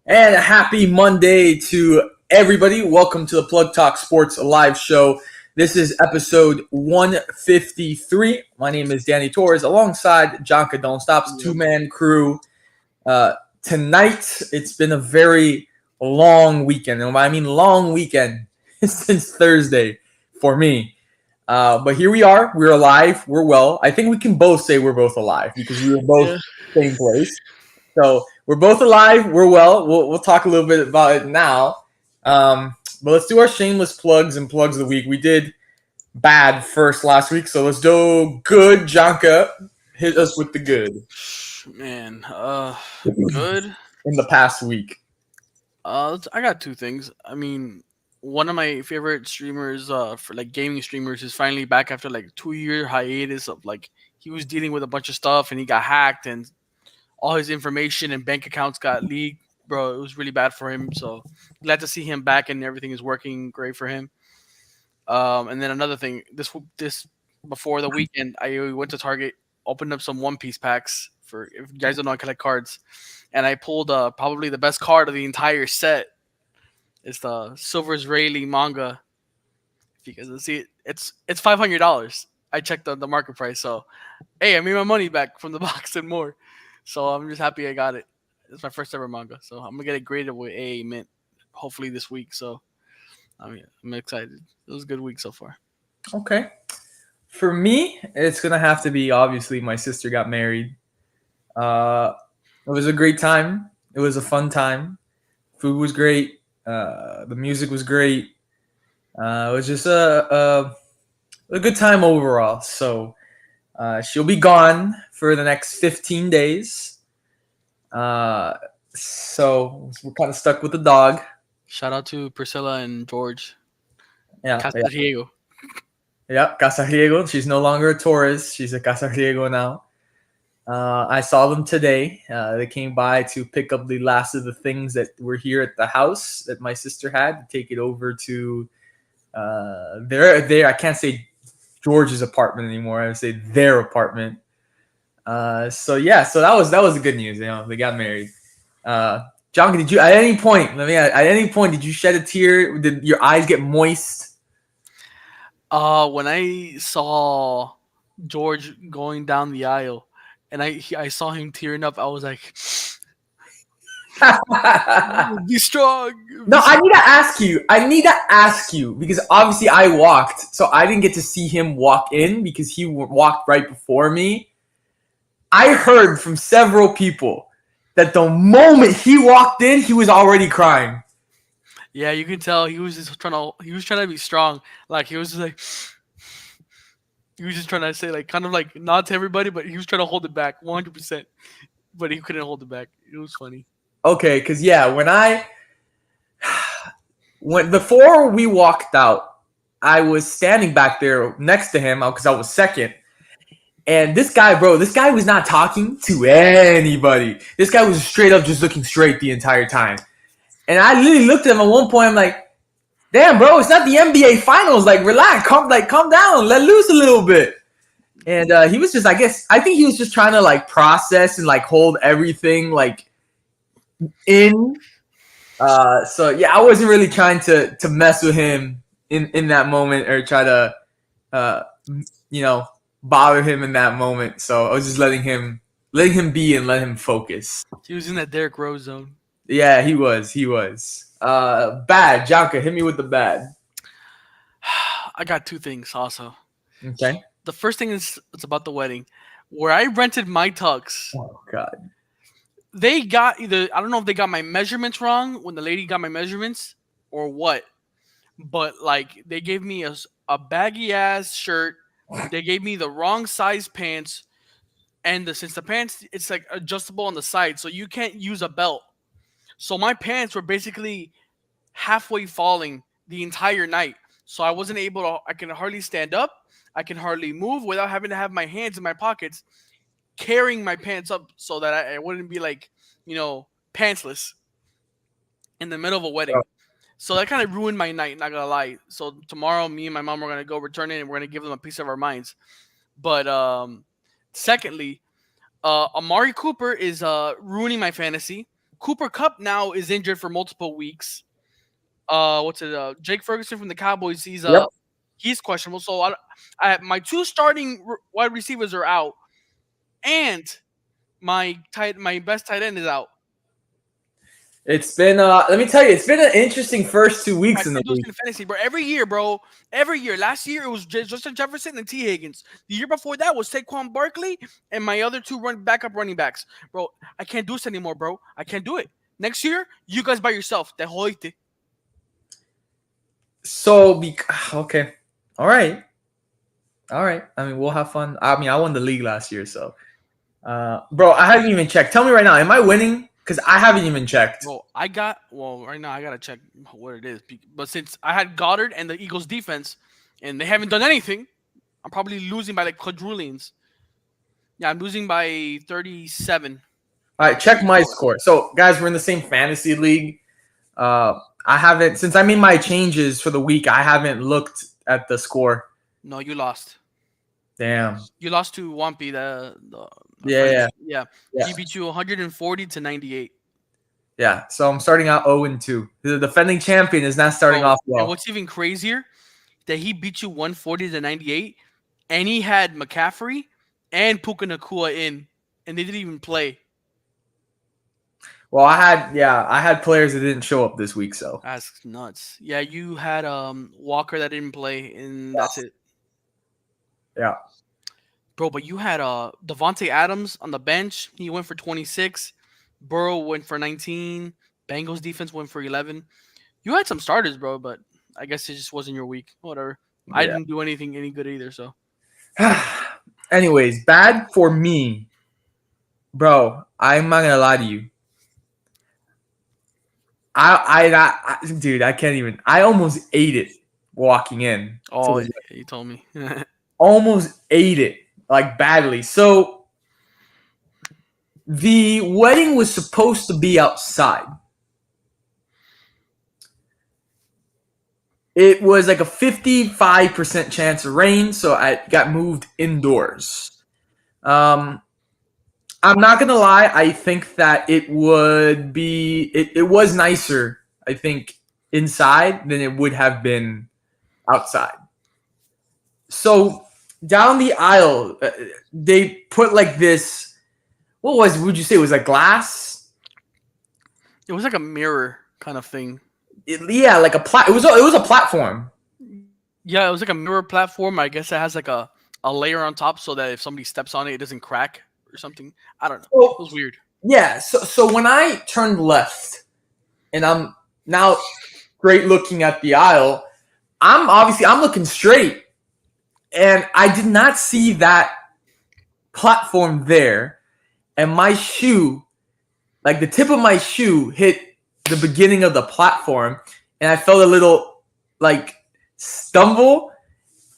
And a happy Monday to everybody. Welcome to the Plug Talk Sports live show. This is episode 153. My name is Danny Torres alongside Jonka Don't Stop's two-man crew. Tonight, it's been a very long weekend. And when I mean long weekend, since Thursday for me. But here we are. We're alive. We're well. I think we can both say we're both alive because we were both same place. So we're both alive. We're well. We'll talk a little bit about it now. But let's do our shameless plugs and plugs of the week. We did bad first last week, so let's do good. Jonka, hit us with the good. Man, good. In the past week. I got two things. I mean, one of my favorite streamers, for like gaming streamers, is finally back after like 2 year hiatus of like he was dealing with a bunch of stuff and he got hacked and all his information and bank accounts got leaked. Bro, it was really bad for him. So glad to see him back and everything is working great for him. And then another thing, this before the weekend, I went to Target, opened up some One Piece packs for if you guys don't know I collect cards, and I pulled probably the best card of the entire set. It's the Silver Israeli manga. If you guys can see it, it's $500. I checked the market price, so hey, I made my money back from the box and more. So I'm just happy I got it. It's my first ever manga, so I'm gonna get it graded with A mint hopefully this week. So I'm excited. It was a good week so far. Okay. For me, it's gonna have to be obviously my sister got married. It was a great time. It was a fun time. Food was great. The music was great. It was just a good time overall. So she'll be gone for the next 15 days. So we're kind of stuck with the dog. Shout out to Priscilla and George. Yeah. Casariego. Yeah, Casariego. She's no longer a Torres. She's a Casariego now. I saw them today. They came by to pick up the last of the things that were here at the house that my sister had to take it over to their I can't say George's apartment anymore. I would say their apartment. So that was the good news. You know, they got married. John, did you at any point did you shed a tear? Did your eyes get moist? When I saw George going down the aisle, and I saw him tearing up, I was like, "Be strong." No, I need to ask you because obviously I walked, so I didn't get to see him walk in because he walked right before me. I heard from several people that the moment he walked in, he was already crying. Yeah, you can tell he was just trying to be strong. Like he was just like he was just trying to say like kind of like nod to everybody, but he was trying to hold it back 100%. But he couldn't hold it back. It was funny. Okay, because when before we walked out, I was standing back there next to him because I was second. And this guy was not talking to anybody. This guy was straight up just looking straight the entire time. And I literally looked at him at one point. I'm like, damn, bro, it's not the NBA Finals. Like, relax, calm down, let loose a little bit. And he was just, I think he was just trying to like process and like hold everything like in. So yeah, I wasn't really trying to mess with him in that moment or try to, bother him in that moment. So I was just letting him be and let him focus. He was in that Derrick Rose zone. Yeah, he was. Bad. Jonka, hit me with the bad. I got two things also. Okay. The first thing is it's about the wedding. Where I rented my tux. Oh, God. They got either, I don't know if they got my measurements wrong when the lady got my measurements or what. But, like, they gave me a baggy-ass shirt. They gave me the wrong size pants. And since the pants, it's, like, adjustable on the side, so you can't use a belt. So my pants were basically halfway falling the entire night. So I wasn't able to, I can hardly stand up. I can hardly move without having to have my hands in my pockets carrying my pants up so that I wouldn't be like, pantsless in the middle of a wedding. So that kind of ruined my night, not gonna lie. So tomorrow, me and my mom are gonna go return it and we're gonna give them a piece of our minds. But secondly, Amari Cooper is ruining my fantasy Cooper Cup now is injured for multiple weeks. What's it? Jake Ferguson from the Cowboys. Yep. He's questionable. So my two starting wide receivers are out, and my best tight end is out. It's been let me tell you, it's been an interesting first 2 I weeks in the can't do this league. in fantasy, bro. Every year, bro. Every year. Last year it was Justin Jefferson and T. Higgins. The year before that was Saquon Barkley and my other two backup running backs. Bro, I can't do this anymore, bro. I can't do it. Next year, you guys by yourself. Te jodiste. So okay. All right. I mean, we'll have fun. I mean, I won the league last year, so bro, I haven't even checked. Tell me right now, am I winning? Because I haven't even checked. Bro, right now I gotta check what it is. But since I had Goddard and the Eagles defense, and they haven't done anything, I'm probably losing by like quadrillions. Yeah, I'm losing by 37. All right, check my score. So, guys, we're in the same fantasy league. I haven't, since I made my changes for the week, I haven't looked at the score. No, you lost. Damn. You lost to Wampy. Yeah. He beat you 140 to 98. Yeah. So I'm starting out 0-2. The defending champion is not starting off well. And what's even crazier, that he beat you 140 to 98, and he had McCaffrey and Puka Nacua in, and they didn't even play. Well, I had players that didn't show up this week, so That's nuts. Yeah, you had Walker that didn't play, and that's it. Yeah. Bro, but you had Devontae Adams on the bench. He went for 26. Burrow went for 19. Bengals defense went for 11. You had some starters, bro, but I guess it just wasn't your week. Whatever. Yeah. I didn't do any good either, so. Anyways, bad for me. Bro, I'm not going to lie to you. Dude, I can't even. I almost ate it walking in. Oh, yeah, you told me. Almost ate it, like badly. So the wedding was supposed to be outside. It was like a 55% chance of rain, so I got moved indoors. I'm not gonna lie. I think that it would be. It was nicer, I think, inside than it would have been outside. So down the aisle, they put like this. Would you say it was like glass? It was like a mirror kind of thing. Like it was a platform. Yeah, it was like a mirror platform. I guess it has like a layer on top so that if somebody steps on it, it doesn't crack or something. I don't know. Well, it was weird. Yeah. So when I turned left, and I'm now straight looking at the aisle, I'm looking straight, and I did not see that platform there, and my shoe, like the tip of my shoe, hit the beginning of the platform, and I felt a little like stumble,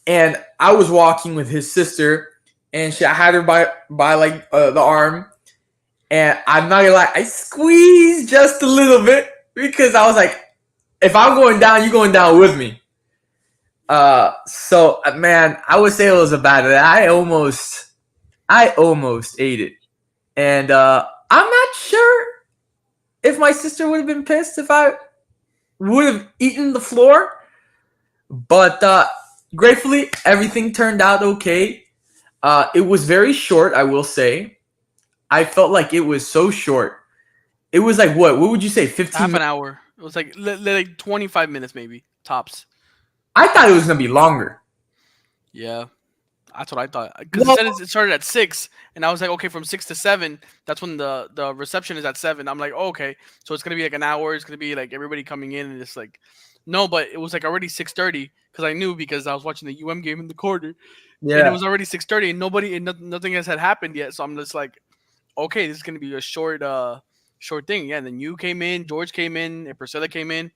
and I was walking with his sister, and I had her by like the arm, and I'm not gonna lie, I squeezed just a little bit because I was like, if I'm going down, you're going down with me. So man, I would say it was a bad day. I almost ate it, and I'm not sure if my sister would have been pissed if I would have eaten the floor, but gratefully everything turned out okay. It was very short, I will say. I felt like it was so short. It was like what would you say, 15 half an hour? It was like 25 minutes maybe, tops. I thought it was going to be longer. Yeah, that's what I thought. Because it started at 6, and I was like, okay, from 6 to 7, that's when the reception is at 7. I'm like, oh, okay, so it's going to be like an hour. It's going to be like everybody coming in, and it's like, no, but it was like already 6:30 because I knew because I was watching the UM game in the quarter. Yeah. And it was already 6:30, and nothing else had happened yet. So I'm just like, okay, this is going to be a short thing. Yeah, and then you came in, George came in, and Priscilla came in.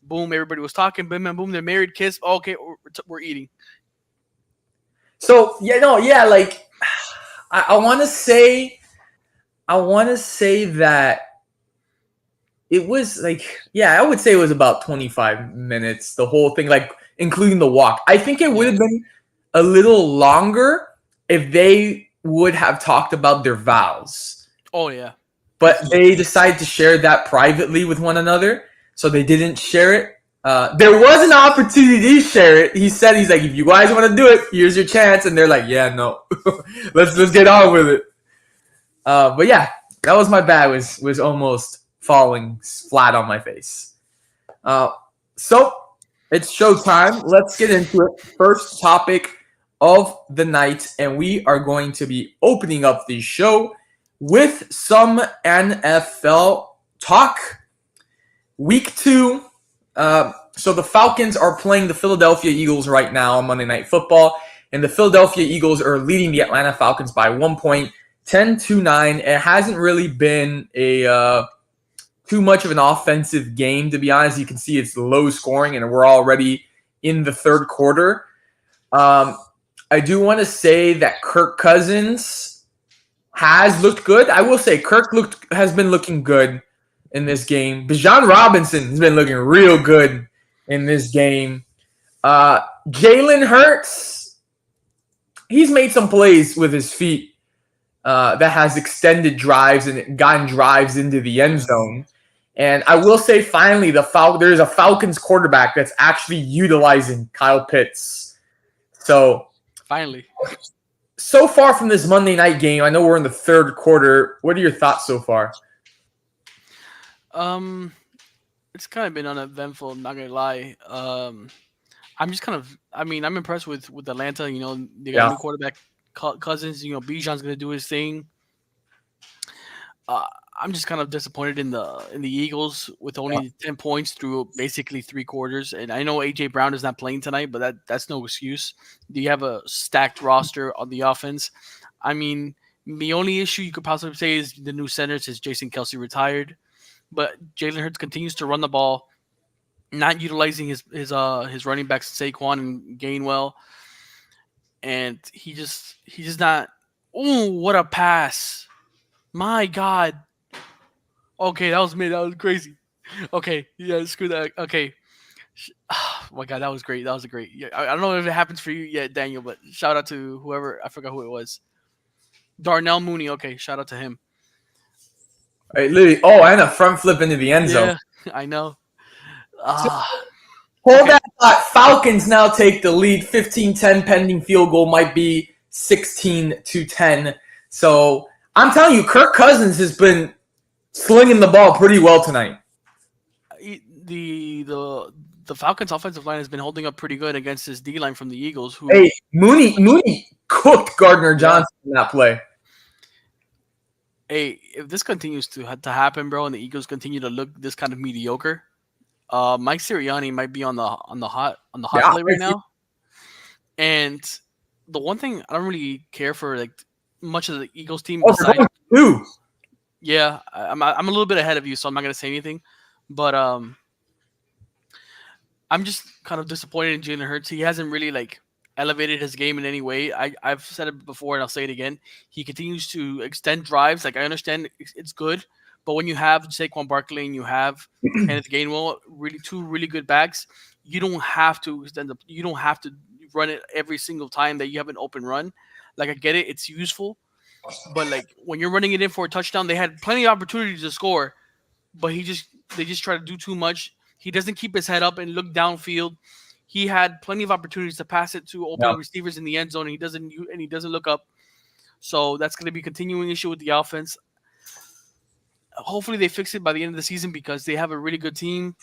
Boom, everybody was talking. Boom, and boom, they're married, kiss. Oh, okay, we're eating. So like I want to say that it was like, I would say it was about 25 minutes, the whole thing, like including the walk. I think it would have been a little longer if they would have talked about their vows. Oh yeah. but they decided to share that privately with one another, so they didn't share it. There was an opportunity to share it. He said, he's like, if you guys want to do it, here's your chance. And they're like, yeah, no, let's get on with it. But yeah, that was my bad. Was almost falling flat on my face. Uh, so it's showtime. Let's get into it. First topic of the night, and we are going to be opening up the show with some NFL talk. Week 2. So the Falcons are playing the Philadelphia Eagles right now on Monday Night Football, and the Philadelphia Eagles are leading the Atlanta Falcons by 1 point, 10-9. It hasn't really been a too much of an offensive game, to be honest. You can see it's low scoring, and we're already in the third quarter. I do want to say that Kirk Cousins has looked good. I will say has been looking good in this game. Bijan Robinson has been looking real good in this game. Jalen Hurts, he's made some plays with his feet that has extended drives and gotten drives into the end zone. And I will say, finally, there's a Falcons quarterback that's actually utilizing Kyle Pitts. So finally, so far from this Monday night game, I know we're in the third quarter. What are your thoughts so far? It's kind of been uneventful. I'm not gonna lie. I'm just I'm impressed with Atlanta. You know, they got a new quarterback, Cousins. You know, Bijan's gonna do his thing. I'm just kind of disappointed in the Eagles with only 10 points through basically 3 quarters. And I know AJ Brown is not playing tonight, but that's no excuse. Do you have a stacked roster on the offense? I mean, the only issue you could possibly say is the new center since Jason Kelsey retired. But Jalen Hurts continues to run the ball, not utilizing his running backs Saquon and Gainwell, and he's just not. Ooh, what a pass! My God. Okay, that was me. That was crazy. Okay, yeah, screw that. Okay. Oh my God, that was great. That was a great. Yeah, I don't know if it happens for you yet, Daniel, but shout out to whoever. I forgot who it was. Darnell Mooney. Okay, shout out to him. Right, literally. And a front flip into the end zone. Yeah, I know. Hold that thought. Falcons now take the lead. 15-10 pending field goal might be 16-10. So I'm telling you, Kirk Cousins has been slinging the ball pretty well tonight. The Falcons' offensive line has been holding up pretty good against this D line from the Eagles. Mooney cooked Gardner Johnson in that play. Hey, if this continues to happen, bro, and the Eagles continue to look this kind of mediocre, Mike Sirianni might be on the hot plate right now. And the one thing I don't really care for, like, much of the Eagles team. Yeah, I'm a little bit ahead of you, so I'm not gonna say anything. But I'm just kind of disappointed in Jalen Hurts. He hasn't really elevated his game in any way. I've said it before and I'll say it again. He continues to extend drives. Like, I understand it's good, but when you have Saquon Barkley and you have Kenneth Gainwell, two really good backs, you don't have to you don't have to run it every single time that you have an open run. Like, I get it, it's useful, but when you're running it in for a touchdown, they had plenty of opportunities to score, but they just try to do too much. He doesn't keep his head up and look downfield. He had plenty of opportunities to pass it to open receivers in the end zone, and he doesn't look up. So that's going to be a continuing issue with the offense. Hopefully they fix it by the end of the season because they have a really good team,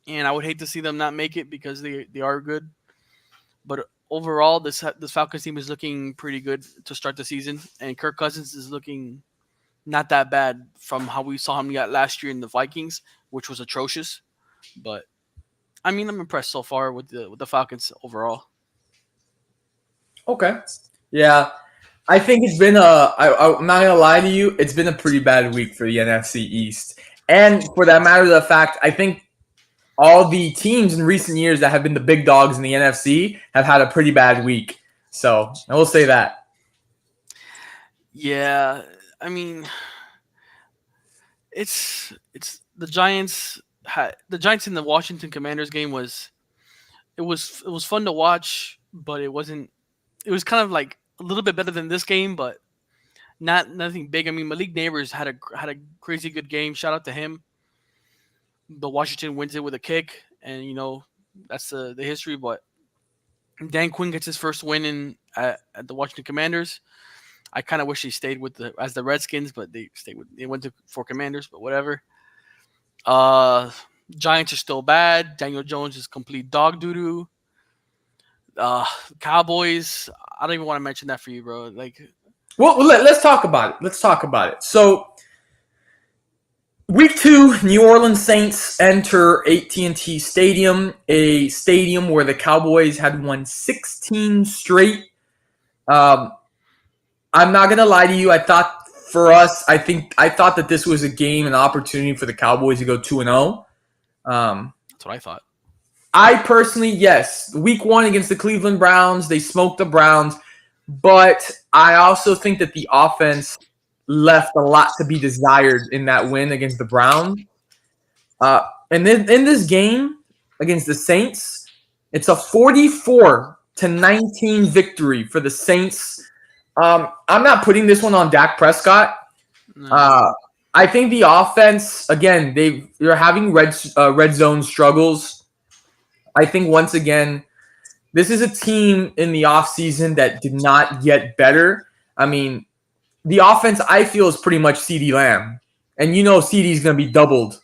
and I would hate to see them not make it because they are good. But overall, this Falcons team is looking pretty good to start the season, and Kirk Cousins is looking not that bad from how we saw him last year in the Vikings, which was atrocious. But I mean, I'm impressed so far with the Falcons overall. Okay. Yeah. I think it's been I'm not going to lie to you, it's been a pretty bad week for the NFC East. And for that matter of the fact, I think all the teams in recent years that have been the big dogs in the NFC have had a pretty bad week. So I will say that. Yeah. I mean, it's the Giants. The Giants in the Washington Commanders game was fun to watch, but it wasn't. It was kind of like a little bit better than this game, but Not nothing big. I mean, Malik Neighbors had a crazy good game. Shout out to him. The Washington wins it with a kick, and that's the history. But Dan Quinn gets his first win at the Washington Commanders. I kind of wish he stayed with the Redskins, but they went for Commanders. But whatever. Uh, Giants are still bad. Daniel Jones is complete dog doo doo. Uh, Cowboys. I don't even want to mention that for you, bro. Like, Well, let's talk about it. Let's talk about it. So, week 2, New Orleans Saints enter AT&T Stadium, a stadium where the Cowboys had won 16 straight. I'm not gonna lie to you. I thought for us, I thought that this was a game, an opportunity for the Cowboys to go 2-0. that's what I thought. I personally, yes, week 1 against the Cleveland Browns, they smoked the Browns, but I also think that the offense left a lot to be desired in that win against the Browns. And then in this game against the Saints, it's a 44-19 victory for the Saints. I'm not putting this one on Dak Prescott. No. I think the offense, again, they're having red zone struggles. I think once again, this is a team in the offseason that did not get better. I mean, the offense I feel is pretty much CeeDee Lamb. And CeeDee is going to be doubled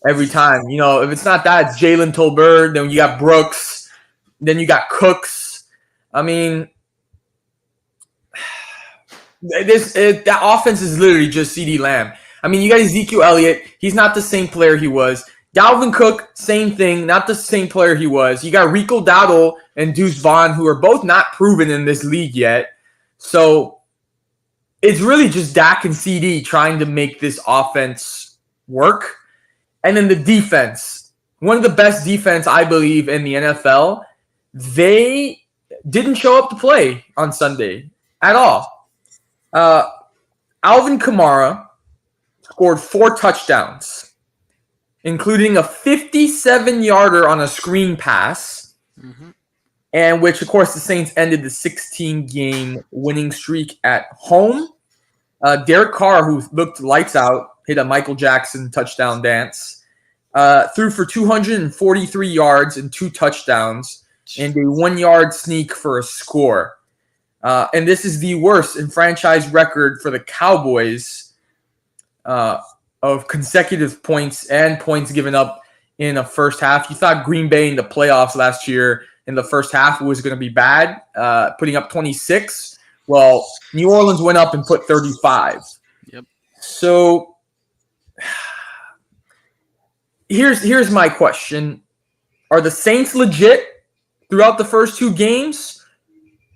every time. If it's not that, it's Jalen Tolbert. Then you got Brooks. Then you got Cooks. I mean, that offense is literally just CeeDee Lamb. I mean, you got Ezekiel Elliott. He's not the same player he was. Dalvin Cook, same thing, not the same player he was. You got Rico Dowdle and Deuce Vaughn, who are both not proven in this league yet. So it's really just Dak and CD trying to make this offense work. And then the defense, one of the best defense, I believe, in the NFL, they didn't show up to play on Sunday at all. Alvin Kamara scored 4 touchdowns, including a 57-yarder on a screen pass, and which, of course, the Saints ended the 16-game winning streak at home. Derek Carr, who looked lights out, hit a Michael Jackson touchdown dance, threw for 243 yards and 2 touchdowns, and a 1-yard sneak for a score. And this is the worst in franchise record for the Cowboys of consecutive points and points given up in a first half. You thought Green Bay in the playoffs last year in the first half was going to be bad, putting up 26. Well, New Orleans went up and put 35. Yep. So here's my question. Are the Saints legit throughout the first 2 games?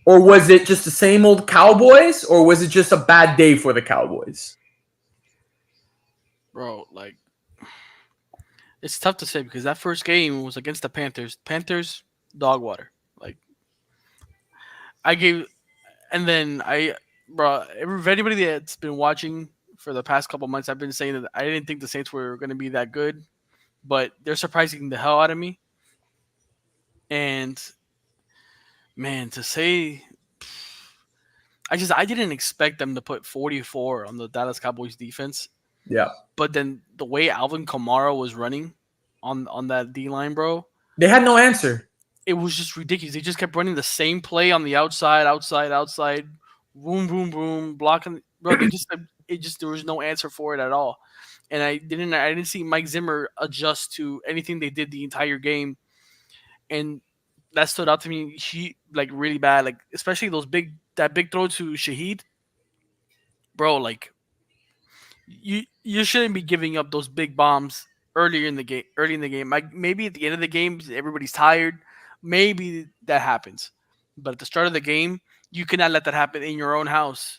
Or was it just the same old Cowboys? Or was it just a bad day for the Cowboys? Bro, like, it's tough to say because that first game was against the Panthers. Panthers, dog water. Like, and then bro, anybody that's been watching for the past couple months, I've been saying that I didn't think the Saints were going to be that good, but they're surprising the hell out of me. And man, to say, I didn't expect them to put 44 on the Dallas Cowboys defense. Yeah. But then the way Alvin Kamara was running on that D line, bro, They had no answer. it was just ridiculous. They just kept running the same play on the outside, boom, boom, boom, blocking. Bro, there was no answer for it at all. And I didn't see Mike Zimmer adjust to anything they did the entire game, and that stood out to me. He like really bad, like especially that big throw to Shaheed, bro. Like you shouldn't be giving up those big bombs early in the game. Like maybe at the end of the game, everybody's tired. Maybe that happens, but at the start of the game, you cannot let that happen in your own house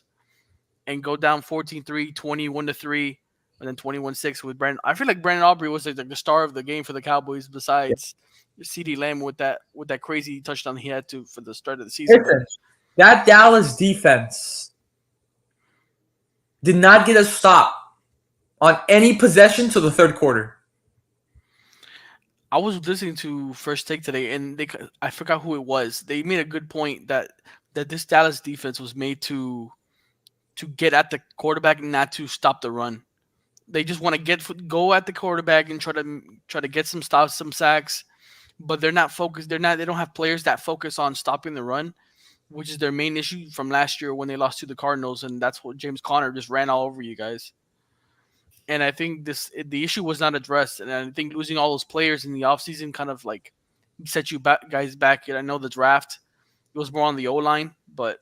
and go down 14-3, 21-3, and then 21-6 with Brandon. I feel like Brandon Aubrey was like the star of the game for the Cowboys besides CeeDee Lamb with that crazy touchdown he had to for the start of the season. Listen, that Dallas defense did not get a stop on any possession to the third quarter. I was listening to First Take today, and I forgot who it was. They made a good point that this Dallas defense was made to to get at the quarterback, not to stop the run. They just want to go at the quarterback and try to get some stops, some sacks, but they're not focused. They don't have players that focus on stopping the run, which is their main issue from last year when they lost to the Cardinals, and that's what James Conner just ran all over you guys. And I think the issue was not addressed, and I think losing all those players in the offseason kind of like set you back, guys back. I know the draft it was more on the O line, but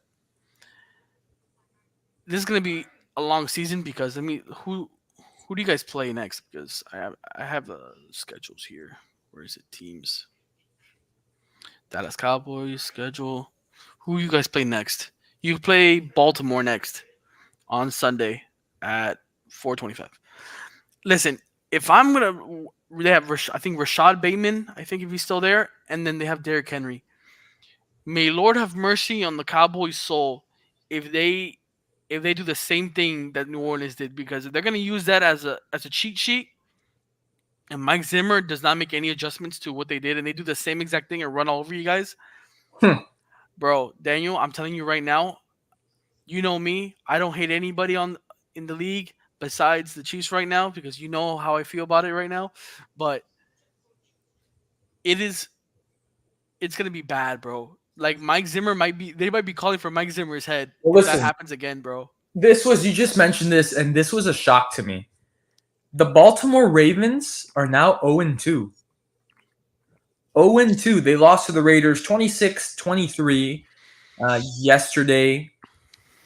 this is gonna be a long season because who do you guys play next? Because I have the schedules here. Where is it? Teams. Dallas Cowboys schedule. Who you guys play next? You play Baltimore next on Sunday at 4:25. Listen, if I'm gonna, they have I think Rashad Bateman. I think if he's still there, and then they have Derrick Henry. May Lord have mercy on the Cowboys' soul if they do the same thing that New Orleans did, because if they're gonna use that as a cheat sheet, and Mike Zimmer does not make any adjustments to what they did, and they do the same exact thing and run all over you guys, Hmm. bro, Daniel, I'm telling you right now, you know me, I don't hate anybody on in the league besides the Chiefs right now because you know how I feel about it right now, but it is it's gonna be bad, bro. Like Mike Zimmer they might be calling for Mike Zimmer's head Well, if that listen, happens again, bro. you just mentioned this, and this was a shock to me. The Baltimore Ravens are now 0-2. 0-2. They lost to the Raiders 26-23 yesterday,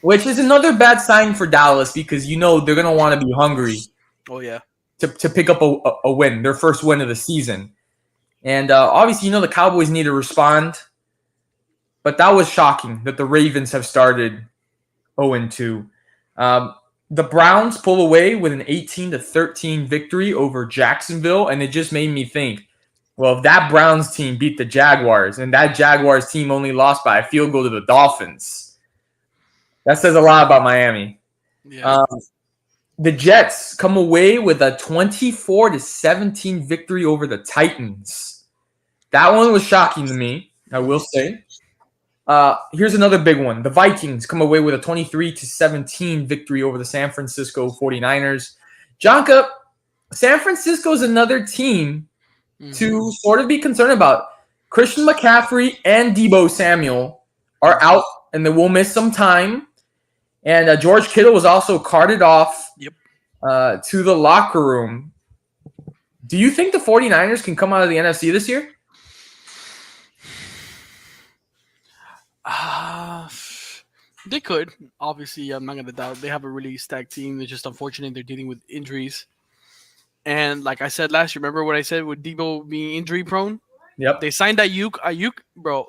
which is another bad sign for Dallas because they're going to want to be hungry Oh yeah. to pick up a win, their first win of the season. And obviously, the Cowboys need to respond, but that was shocking that the Ravens have started 0-2. The Browns pull away with an 18-13 victory over Jacksonville, and it just made me think, well, if that Browns team beat the Jaguars and that Jaguars team only lost by a field goal to the Dolphins, that says a lot about Miami. Yeah. Um, the Jets come away with a 24-17 victory over the Titans. That one was shocking to me, I will say. Here's another big one. The Vikings come away with a 23-17 victory over the San Francisco 49ers. Jonka, San Francisco is another team to sort of be concerned about. Christian McCaffrey and Deebo Samuel are out, and they will miss some time. And George Kittle was also carted off Yep. to the locker room. Do you think the 49ers can come out of the NFC this year? Uh, they could. Obviously, I'm not gonna doubt they have a really stacked team. It's just unfortunate they're dealing with injuries. And like I said last year, remember what I said with Debo being injury prone? Yep. They signed Ayuk. Ayuk, bro.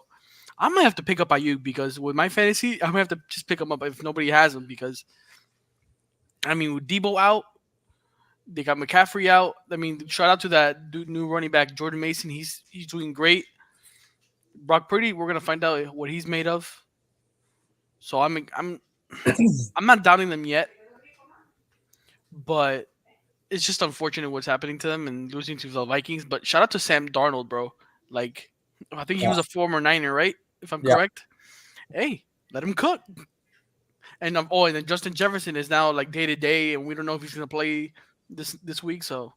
I might have to pick up Ayuk because with my fantasy, I might have to just pick him up if nobody has him because I mean with Debo out, they got McCaffrey out. I mean, shout out to that new running back Jordan Mason. He's doing great. Brock Purdy, we're gonna find out what he's made of. So I'm not doubting them yet, but it's just unfortunate what's happening to them and losing to the Vikings. But shout out to Sam Darnold, bro. Like, I think he Yeah. was a former Niner, right? If I'm Yeah. correct. Hey, let him cook. And then Justin Jefferson is now like day to day, and we don't know if he's gonna play this week. So,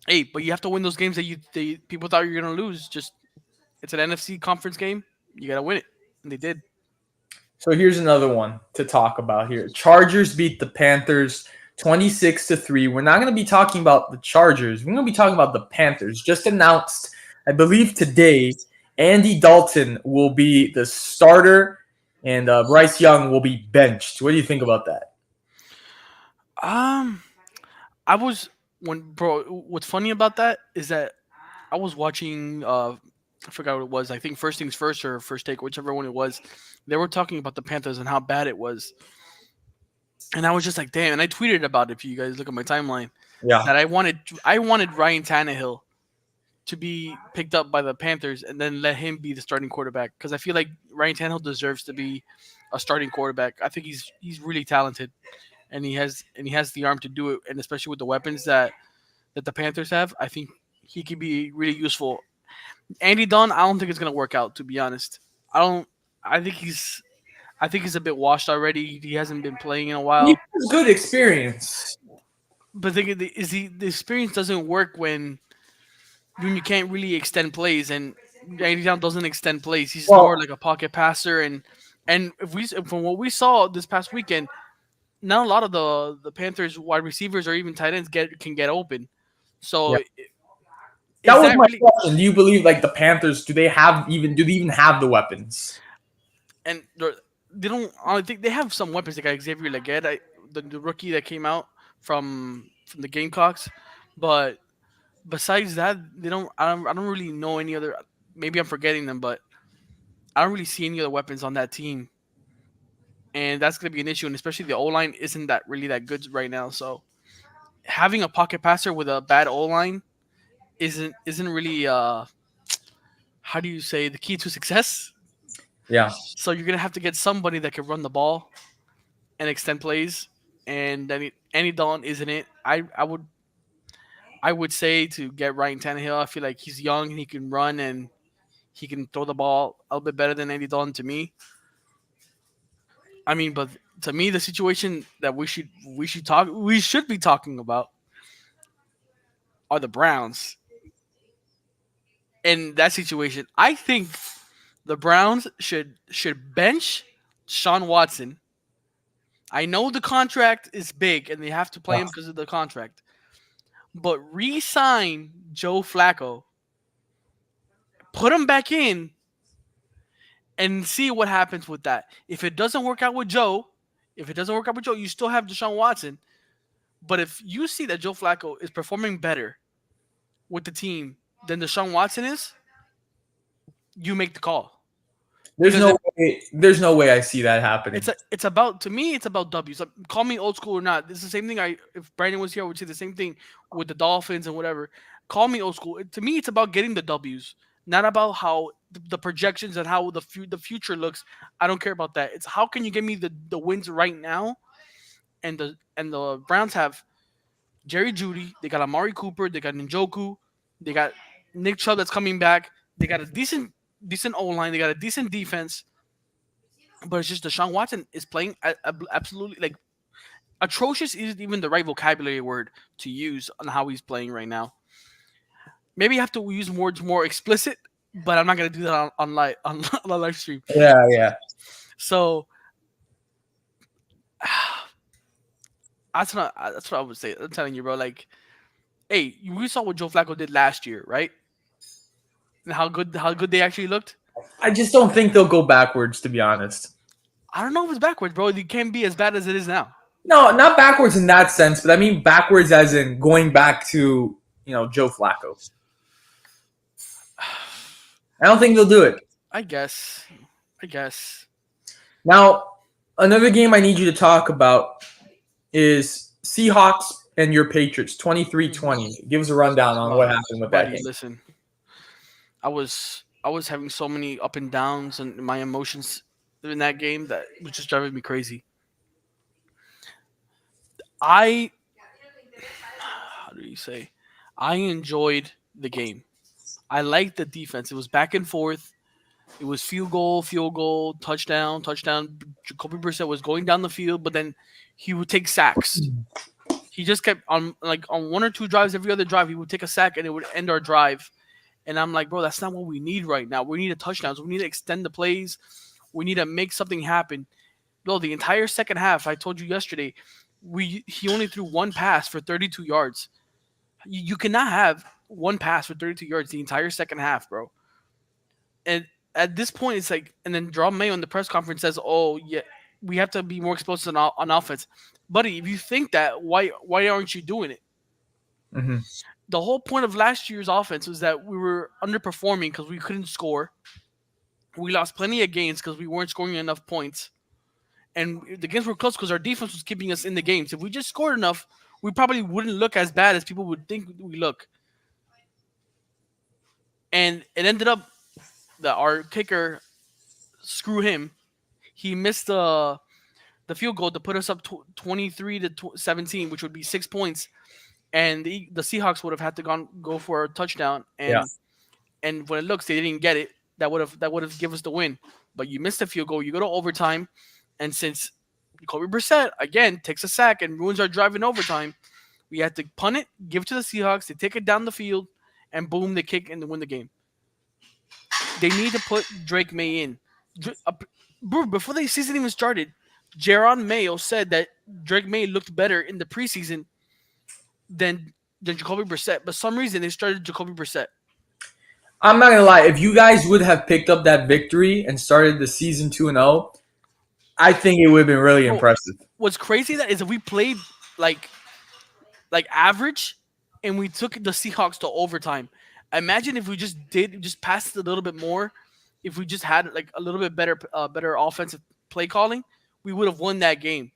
hey, but you have to win those games that people thought you were gonna lose. Just it's an NFC conference game. You gotta win it, and they did. So here's another one to talk about here. Chargers beat the Panthers 26-3. We're not going to be talking about the Chargers. We're going to be talking about the Panthers. Just announced, I believe today, Andy Dalton will be the starter and Bryce Young will be benched. What do you think about that? Um, I was bro. What's funny about that is that I was watching. I forgot what it was. I think First Things First or First Take, whichever one it was. They were talking about the Panthers and how bad it was, and I was just like, damn. And I tweeted about it. If you guys look at my timeline, Yeah. that I wanted Ryan Tannehill to be picked up by the Panthers and then let him be the starting quarterback because I feel like Ryan Tannehill deserves to be a starting quarterback. I think he's really talented and he has the arm to do it, and especially with the weapons that the Panthers have, I think he can be really useful. Andy Dunn, I don't think it's gonna work out. To be honest, I don't. I think I think he's a bit washed already. He hasn't been playing in a He while. has good experience. But the thing is, the experience doesn't work when you can't really extend plays, and Andy Down doesn't extend plays. He's more Well, like a pocket passer, and if we from what we saw this past weekend, not a lot of the Panthers wide receivers or even tight ends can get open. yeah, So that is was that my really? question. Do you believe like the Panthers? Do they even have the weapons? And they don't. I think they have some weapons. They got Xavier Leggett, the rookie that came out from the Gamecocks, but besides that, they don't. I don't really know any other. Maybe I'm forgetting them, but I don't really see any other weapons on that team, and that's gonna be an issue. And especially the O line isn't that really that good right now. So having a pocket passer with a bad O line isn't really how do you say the key to success. Yeah, So you're gonna have to get somebody that can run the ball and extend plays, and then Andy Dalton isn't it. I would say to get Ryan Tannehill. I feel like he's young and he can run and he can throw the ball a little bit better than Andy Dalton to me. I mean, but to me, the situation that we should be talking about are the Browns. In that situation, I think the Browns should bench Sean Watson. I know the contract is big and they have to play yeah. him because of the contract, but re-sign Joe Flacco, put him back in, and see what happens with that. If it doesn't work out with Joe, you still have Deshaun Watson. But if you see that Joe Flacco is performing better with the team than Deshaun Watson is, you make the call. There's Because no way. There's no way I see that happening. it's about to me it's about W's. Call me old school or not. This is the same thing. I if Brandon was here, I would say the same thing with the Dolphins and whatever. Call me old school. To me, it's about getting the W's, not about how the projections and how the future looks. I don't care about that. It's how can you give me the wins right now? And the Browns have Jerry Judy. They got Amari Cooper. They got Njoku. They got Nick Chubb that's coming back. They got a decent O line. They got a decent defense. But it's just Deshaun Watson is playing absolutely like atrocious isn't even the right vocabulary word to use on how he's playing right now. Maybe you have to use words more explicit, but I'm not gonna do that on live on a live stream. Yeah, yeah. So that's what I would say. I'm telling you, bro. Like, hey, we saw what Joe Flacco did last year, right? And how good they actually looked. I just don't think they'll go backwards. To be honest. I don't know if it's backwards, bro. It can't be as bad as it is now. No, not backwards in that sense, but I mean backwards as in going back to Joe Flacco. I don't think they'll do it. I guess. I guess. Now, another game I need you to talk about is Seahawks and your Patriots, 23-20. Give us a rundown on what happened with that Buddy, game. listen. I was having so many up and downs and my emotions in that game that was just driving me crazy. I how do you say? I enjoyed the game. I liked the defense. It was back and forth. It was field goal, touchdown, touchdown. Jacoby Brissett was going down the field, but then he would take sacks. He just kept on one or two drives every other drive. He would take a sack and it would end our drive. And I'm like, bro, that's not what we need right now. We need a touchdowns. We need to extend the plays. We need to make something happen. Bro, the entire second half, I told you yesterday, he only threw one pass for 32 yards. You cannot have one pass for 32 yards the entire second half, bro. And at this point, it's like, and then Jerome Mayo in the press conference says, "Oh yeah, we have to be more explosive on offense." Buddy, if you think that, why aren't you doing it? Mm-hmm. The whole point of last year's offense was that we were underperforming because we couldn't score. We lost plenty of games because we weren't scoring enough points, and the games were close because our defense was keeping us in the games. If we just scored enough, we probably wouldn't look as bad as people would think we look. And it ended up that our kicker, screw him, he missed the field goal to put us up 23-17, which would be 6 points, and the Seahawks would have had to go for a touchdown, Yeah. and when it looks they didn't get it, that would have given us the win. But you missed the field goal. You go to overtime. And since Jacoby Brissett again takes a sack and ruins our drive in overtime, we had to punt it, give it to the Seahawks. They take it down the field, and boom, they kick and they win the game. They need to put Drake May in. Bro, before the season even started, Jaron Mayo said that Drake May looked better in the preseason than than Jacoby Brissett. But some reason they started Jacoby Brissett. I'm not gonna lie. If you guys would have picked up that victory and started the season 2-0, I think it would have been really Bro, impressive. what's crazy that is if we played like average and we took the Seahawks to overtime. Imagine if we just passed it a little bit more. If we just had like a little bit better offensive play calling, we would have won that game.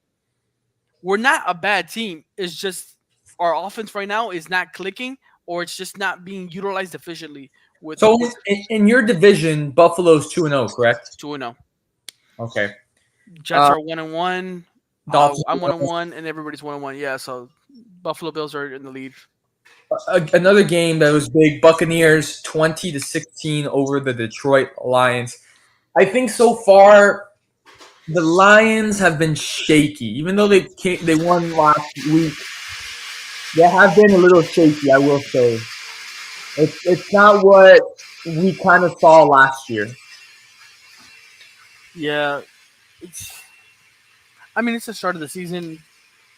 We're not a bad team. It's just our offense right now is not clicking, or it's just not being utilized efficiently. So With in your division, Buffalo's 2-0, correct? 2-0. Okay. Jets are 1-1. Dolphins. I'm 1-1, and everybody's 1-1. Yeah, so Buffalo Bills are in the lead. Another game that was big. Buccaneers 20-16 over the Detroit Lions. I think so far the Lions have been shaky, even though they won last week. They have been a little shaky, I will say. It's not what we kind of saw last year. Yeah, it's. I mean, it's the start of the season.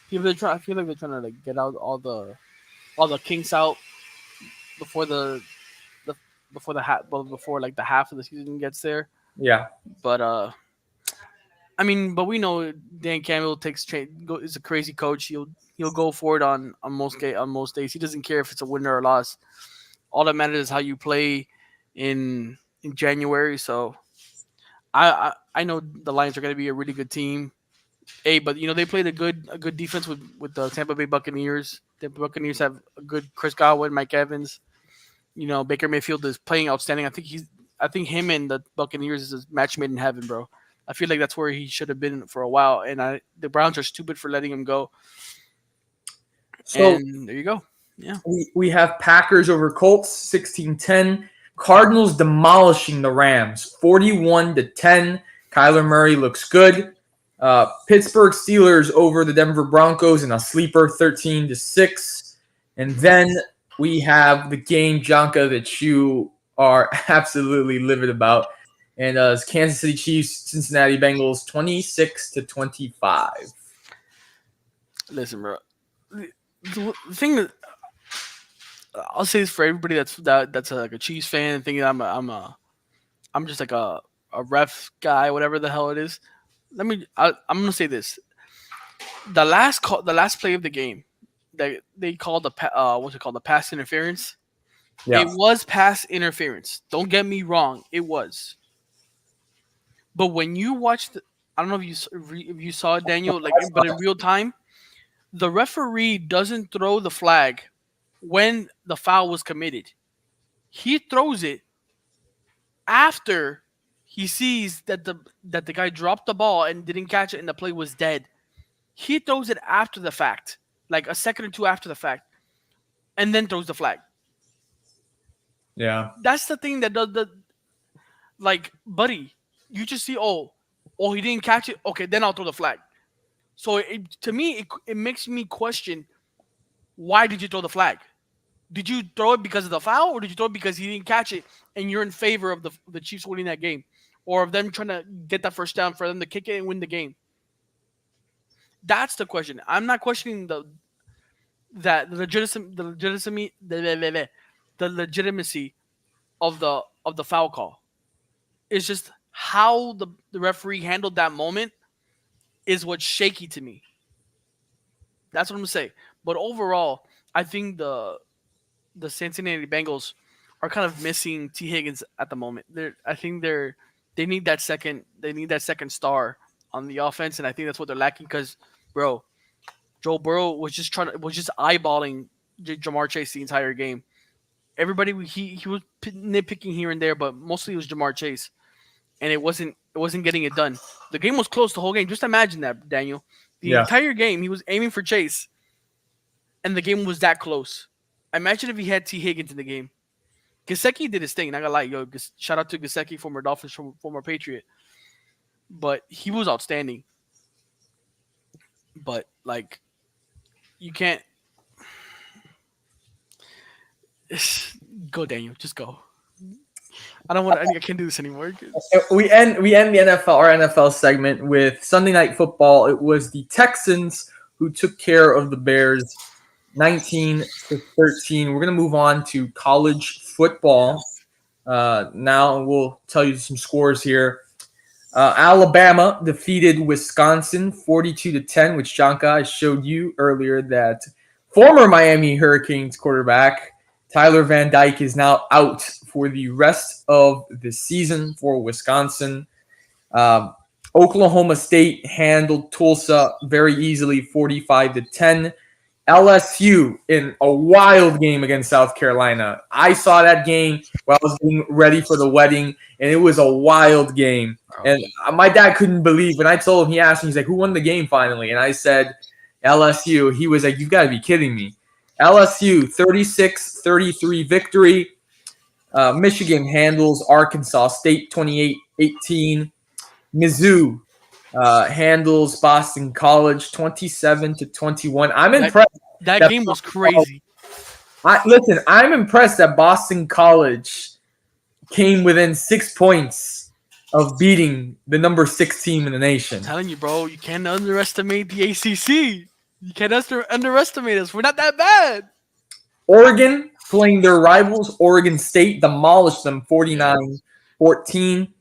I feel like they're trying to like get out all the kinks out before the before the before like the half of the season gets there. Yeah. But I mean, but we know Dan Campbell is a crazy coach. He'll go for it on most days. He doesn't care if it's a win or a loss. All that matters is how you play in January. So I know the Lions are going to be a really good team. Hey, but they played a good defense with the Tampa Bay Buccaneers. The Buccaneers have a good Chris Godwin, Mike Evans. Baker Mayfield is playing outstanding. I think him and the Buccaneers is a match made in heaven, bro. I feel like that's where he should have been for a while, and the Browns are stupid for letting him go. So and there you go. Yeah. we have Packers over Colts 16-10. Cardinals demolishing the Rams 41-10. Kyler Murray looks good. Pittsburgh Steelers over the Denver Broncos in a sleeper 13-6. And then we have the game, Jonka, that you are absolutely livid about. And it's Kansas City Chiefs, Cincinnati Bengals 26-25. Listen, bro. The thing that I'll say this for everybody that's like a Chiefs fan, thinking I'm just like a ref guy, whatever the hell it is. I'm gonna say this: the last play of the game, they called what's it called, the pass interference. Yeah. It was pass interference. Don't get me wrong, it was. But when you watched, I don't know if you saw it, Daniel, but in real time, the referee doesn't throw the flag when the foul was committed. He throws it after he sees that the guy dropped the ball and didn't catch it and the play was dead. He throws it after the fact, like a second or two after the fact, and then throws the flag. Yeah. That's the thing that does the buddy. You just see, he didn't catch it. Okay, then I'll throw the flag. So to me, it makes me question, why did you throw the flag? Did you throw it because of the foul, or did you throw it because he didn't catch it and you're in favor of the Chiefs winning that game, or of them trying to get that first down for them to kick it and win the game? That's the question. I'm not questioning the legitimacy of the foul call. It's just how the referee handled that moment is what's shaky to me. That's what I'm gonna say. But overall, I think the Cincinnati Bengals are kind of missing T Higgins at the moment. I think they need that second star on the offense, and I think that's what they're lacking. Because, bro, Joe Burrow was just eyeballing Jamar Chase the entire game. Everybody he was nitpicking here and there, but mostly it was Jamar Chase, and it wasn't getting it done. The game was close the whole game. Just imagine that, Daniel. The Yeah. entire game he was aiming for Chase, and the game was that close. Imagine if he had T Higgins in the game. Gesicki did his thing. Not gonna lie, shout out to Gesicki, former Dolphins, former Patriot. but he was outstanding. But like, you can't go, Daniel. Just go. I don't want. I can't do this anymore. We end the NFL our NFL segment with Sunday Night Football. It was the Texans who took care of the Bears, 19-13. We're gonna move on to college football now. We'll tell you some scores here. Alabama defeated Wisconsin 42-10, which Janka, I showed you earlier that former Miami Hurricanes quarterback Tyler Van Dyke is now out for the rest of the season for Wisconsin. Um, Oklahoma State handled Tulsa very easily, 45-10. LSU in a wild game against South Carolina. I saw that game while I was getting ready for the wedding, and it was a wild game. And my dad couldn't believe when I told him, he asked me, he's like, who won the game finally? And I said, LSU. He was like, you've got to be kidding me. LSU, 36-33 victory. Michigan handles Arkansas State 28-18. Mizzou handles Boston College 27-21. I'm impressed. That game was crazy. Listen, I'm impressed that Boston College came within 6 points of beating the number 6 team in the nation. I'm telling you, bro, you can't underestimate the ACC. You can't underestimate us. We're not that bad. Oregon, playing their rivals, Oregon State demolished them 49-14.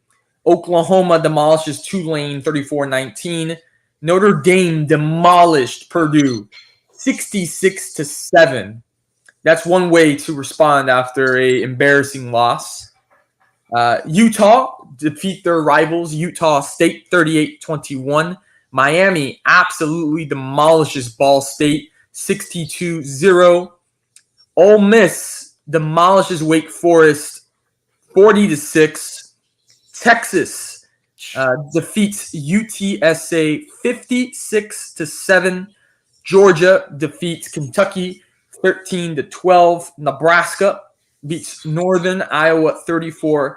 Oklahoma demolishes Tulane 34-19. Notre Dame demolished Purdue 66-7. That's one way to respond after a embarrassing loss. Utah defeat their rivals, Utah State 38-21. Miami absolutely demolishes Ball State 62-0. Ole Miss demolishes Wake Forest 40-6. Texas defeats UTSA 56-7. Georgia defeats Kentucky 13-12. Nebraska beats Northern Iowa 34-3.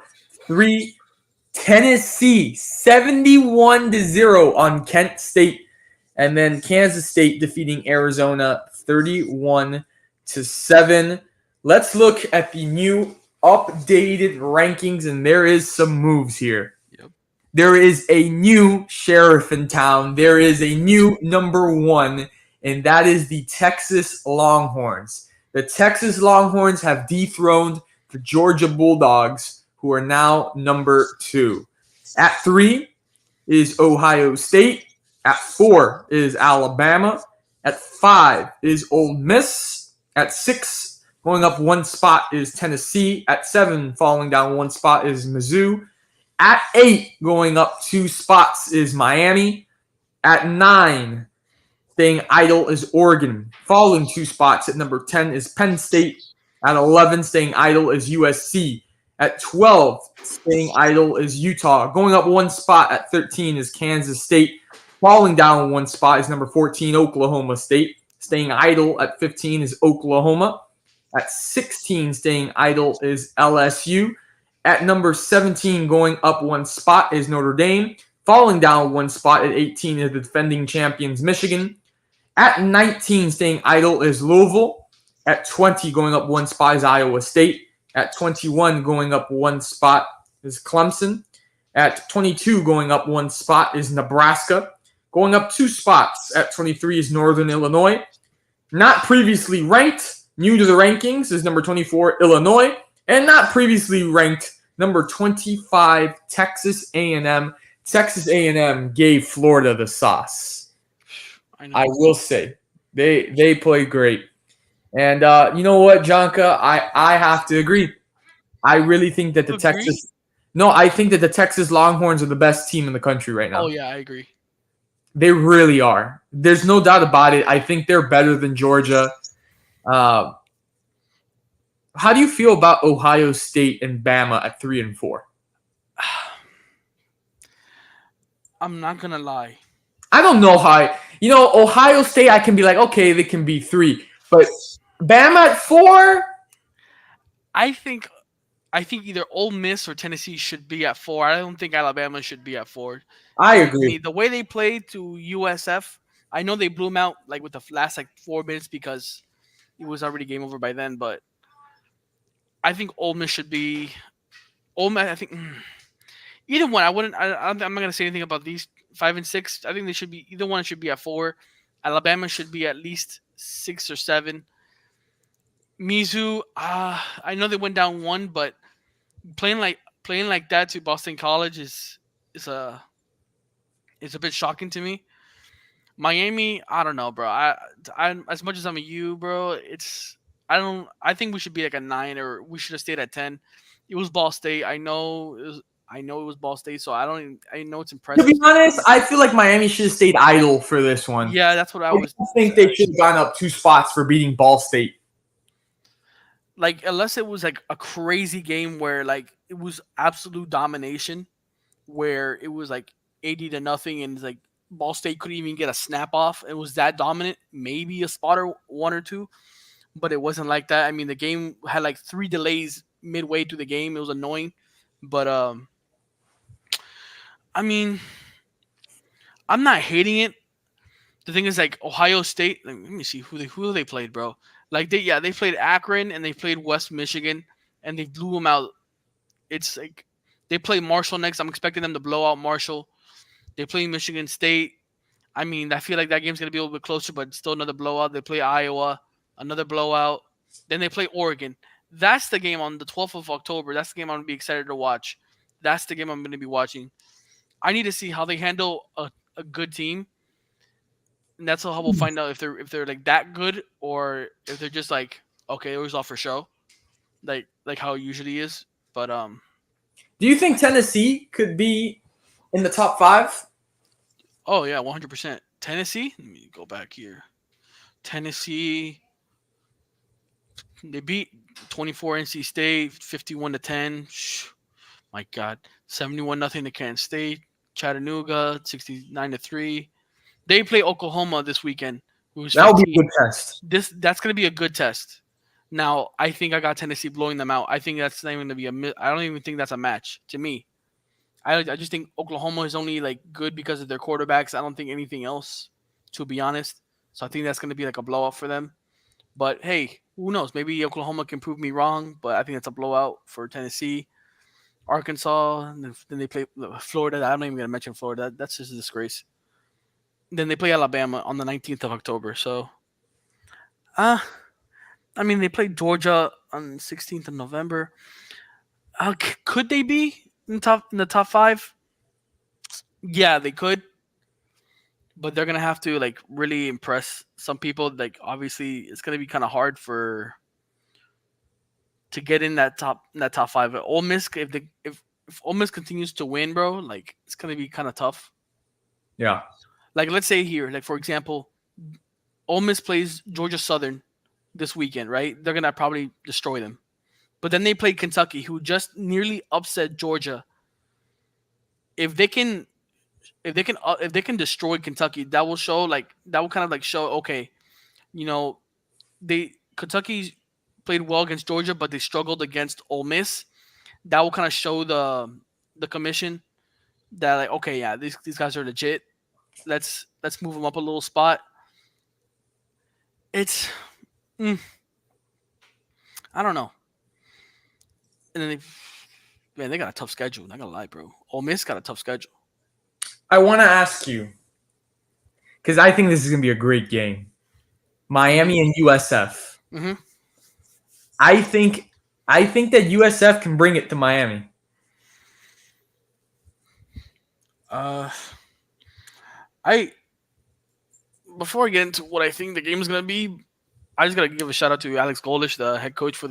Tennessee 71-0 on Kent State. And then Kansas State defeating Arizona 31-7. Let's look at the new updated rankings, and there is some moves here. Yep. There is a new sheriff in town. There is a new number one, and that is the Texas Longhorns. The Texas Longhorns have dethroned the Georgia Bulldogs, who are now number 2. At 3 is Ohio State. At 4 is Alabama. At 5 is Ole Miss. At 6, going up 1 spot, is Tennessee. At 7, falling down 1 spot, is Mizzou. At 8, going up 2 spots, is Miami. At 9, staying idle, is Oregon. Falling 2 spots at number 10 is Penn State. At 11, staying idle, is USC. At 12, staying idle, is Utah. Going up 1 spot at 13 is Kansas State. Falling down 1 spot is number 14, Oklahoma State. Staying idle at 15 is Oklahoma. At 16, staying idle, is LSU. At number 17, going up 1 spot, is Notre Dame. Falling down 1 spot at 18 is the defending champions, Michigan. At 19, staying idle, is Louisville. At 20, going up 1 spot, is Iowa State. At 21, going up 1 spot, is Clemson. At 22, going up 1 spot, is Nebraska. Going up 2 spots at 23 is Northern Illinois. Not previously ranked, new to the rankings, is number 24, Illinois. And not previously ranked, number 25, Texas A&M. Texas A&M gave Florida the sauce. I will say. They played great. And you know what, Janka? I have to agree. I really think that I think that the Texas Longhorns are the best team in the country right now. Oh, yeah, I agree. They really are. There's no doubt about it. I think they're better than Georgia. How do you feel about Ohio State and Bama at 3 and 4? I'm not going to lie. I don't know how. Ohio State, I can be like, okay, they can be 3. But Bama at 4? I think I think either Ole Miss or Tennessee should be at 4. I don't think Alabama should be at 4. I To agree. me, the way they played to USF, I know they blew them out like with the last like 4 minutes because it was already game over by then. But I think Ole Miss should be Ole Miss. I think either one. I wouldn't. I'm not gonna say anything about these 5 and 6. I think they should be either one should be at 4. Alabama should be at least 6 or 7. Mizzou, I know they went down one, but playing like that to Boston College is a is a bit shocking to me. Miami, I don't know, bro. I as much as I'm a U, bro, it's I don't. I think we should be like a 9, or we should have stayed at 10. It was Ball State. I know it was Ball State, so I don't. Even, I know it's To be impressive. honest, I feel like Miami should have stayed idle for this one. Yeah, that's what I I was. don't think they should have gone up 2 spots for beating Ball State. Like unless it was like a crazy game where like it was absolute domination, where it was like 80-0, and it's like Ball State couldn't even get a snap off. It was that dominant. Maybe a spotter, one or two, but it wasn't like that. I mean, the game had like 3 delays midway through the game. It was annoying, but I mean, I'm not hating it. The thing is, like Ohio State. Let me see who they played, bro. Like they played Akron and they played West Michigan and they blew them out. It's like they play Marshall next. I'm expecting them to blow out Marshall. They play Michigan State. I mean, I feel like that game's gonna be a little bit closer, but still another blowout. They play Iowa, another blowout. Then they play Oregon. That's the game on the 12th of October. That's the game I'm gonna be excited to watch. That's the game I'm gonna be watching. I need to see how they handle a good team, and that's how we'll find out if they're like that good or if they're just like okay, it was all for show, like how it usually is. But Do you think Tennessee could be in the top 5? oh yeah, 100%. Tennessee. Let me go back here. Tennessee. They beat 24 NC State 51-10. My God, 71-0 to Kansas State. Chattanooga 69-3. They play Oklahoma this weekend, who's That would be a 15. good test. That's gonna be a good test. Now I think I got Tennessee blowing them out. I think that's not even gonna be I don't even think that's a match to me. I just think Oklahoma is only like good because of their quarterbacks. I don't think anything else, to be honest. So I think that's gonna be like a blowout for them. But hey, who knows? Maybe Oklahoma can prove me wrong. But I think it's a blowout for Tennessee. Arkansas, and then they play Florida. I'm not even gonna mention Florida. That's just a disgrace. Then they play Alabama on the 19th of October. So, uh, I mean, they played Georgia on 16th of November. Could they be in the top 5? Yeah, they could, but they're gonna have to like really impress some people. Like obviously, it's gonna be kind of hard for to get in that top 5. Ole Miss, if Ole Miss continues to win, bro, like it's gonna be kind of tough. Yeah. Like let's say here, like for example, Ole Miss plays Georgia Southern this weekend, right? They're gonna probably destroy them. But then they played Kentucky, who just nearly upset Georgia. If they can, if they can destroy Kentucky, that will kind of like show okay, you know, they Kentucky played well against Georgia, but they struggled against Ole Miss. That will kind of show the commission that like okay, yeah, these guys are legit. Let's move them up a little spot. It's mm, I don't know. And then they got a tough schedule. Not gonna lie, bro. Ole Miss got a tough schedule. I want to ask you because I think this is going to be a great game. Miami and USF. Mm-hmm. I think I think that USF can bring it to Miami. Uh, I before I get into what I think the game is gonna be, I just gotta give a shout out to Alex Goldish, the head coach for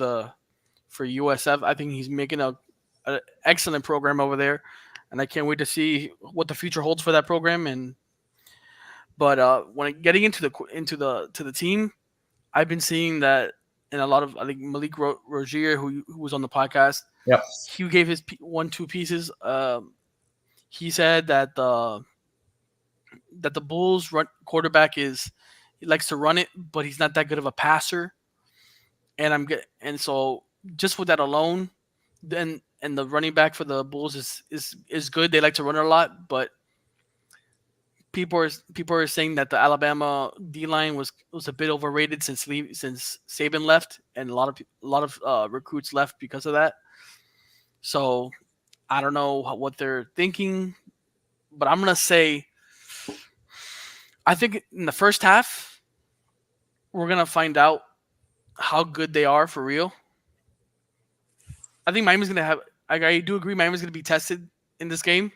USF. I think he's making a excellent program over there, and I can't wait to see what the future holds for that program. And but when getting into the team, I've been seeing that in a lot of I think Malik Rozier, who was on the podcast, Yep. he gave his 1-2 pieces. He said that the Bulls run quarterback is he likes to run it, but he's not that good of a passer. And so just with that alone, Then and the running back for the Bulls is good. They like to run it a lot, but people are saying that the Alabama D line was a bit overrated since Saban left, and a lot of recruits left because of that. So I don't know what they're thinking, but I'm gonna say I think in the first half we're gonna find out how good they are for real. I think Miami's gonna have. I do agree Miami's gonna be tested in this game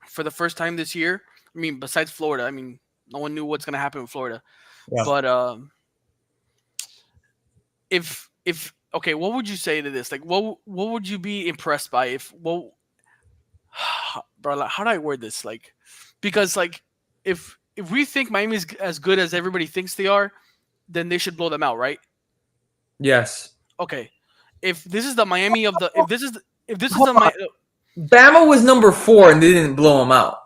for the first time this year. I mean, besides Florida, I mean, no one knew what's gonna happen with Florida. Yeah. But if okay, what would you say to this? Like, what would you be impressed by if what, bro? Like, how do I word this? Like, because like if we think Miami's as good as everybody thinks they are, then they should blow them out, right? Yes. Okay. If this is the Miami of the if this is Hold the on. Bama was number 4 and they didn't blow him out.